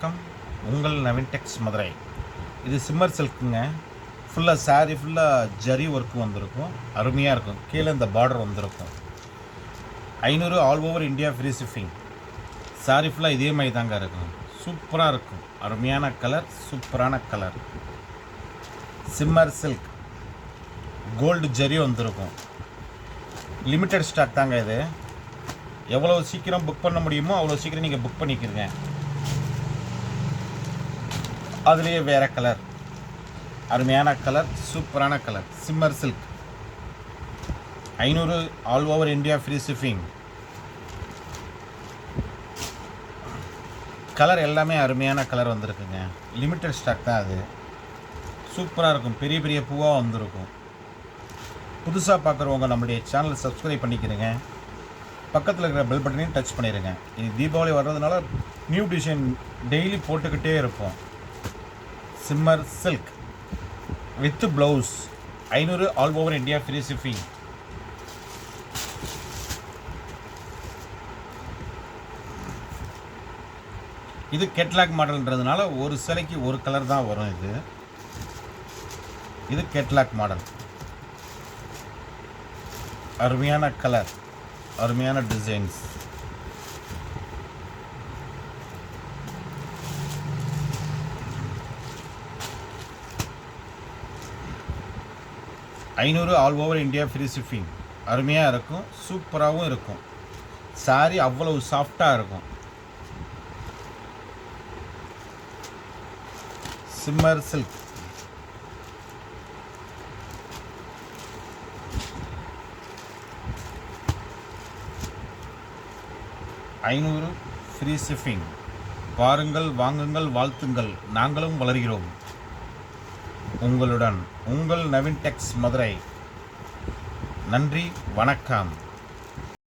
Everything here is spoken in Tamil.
வணக்கம். உங்கள் நவீன் டெக்ஸ் மதுரை. இது சிம்மர் சில்க்குங்க. ஃபுல்லாக சாரீ ஃபுல்லாக ஜரி ஒர்க்கு வந்திருக்கும். அருமையாக இருக்கும். கீழே இந்த பார்டர் வந்திருக்கும். 500 all over India free shipping. Sari ஃபுல்லாக இதே மாதிரி தாங்க இருக்கும். சூப்பராக இருக்கும். அருமையான கலர், சூப்பரான colour. Shimmer silk gold zari வந்திருக்கும். லிமிட்டட் ஸ்டாக் தாங்க இது. எவ்வளோ சீக்கிரம் புக் பண்ண முடியுமோ அவ்வளோ சீக்கிரம் நீங்கள் புக் பண்ணிக்கிறீங்க. அதுலேயே வேறு கலர், அருமையான கலர், சூப்பரான colour. Shimmer silk 500 all over India free shipping. Colour எல்லாமே அருமையான கலர் வந்திருக்குங்க. லிமிட்டட் ஸ்டாக் தான் அது. சூப்பராக இருக்கும். பெரிய பெரிய பூவாக வந்திருக்கும். புதுசாக பார்க்குறவங்க நம்மளுடைய சேனலை சப்ஸ்கிரைப் பண்ணிக்கிறேங்க. பக்கத்தில் இருக்கிற பெல் பட்டனையும் டச் பண்ணிடுங்க. இது தீபாவளி வர்றதுனால நியூ டிசைன் டெய்லி போட்டுக்கிட்டே இருப்போம். Shimmer silk with blouse 500 all over India free shipping. இது கேட்லாக் மாடல்ன்றதுனால ஒரு சிலைக்கு ஒரு கலர் தான் வரும். இது கேட்லாக் மாடல். அருமையான கலர், அருமையான designs. $500 all over India free shipping. அருமையாக இருக்கும். சூப்பராகவும் இருக்கும். சாரி அவ்வளவு சாஃப்டாக இருக்கும். Shimmer silk $500 free shipping. பாருங்கள், வாங்குங்கள், வாழ்த்துங்கள். நாங்களும் வளர்கிறோம். உங்களுடன் உங்கள் நவீன் டெக்ஸ் மதுரை. நன்றி, வணக்கம்.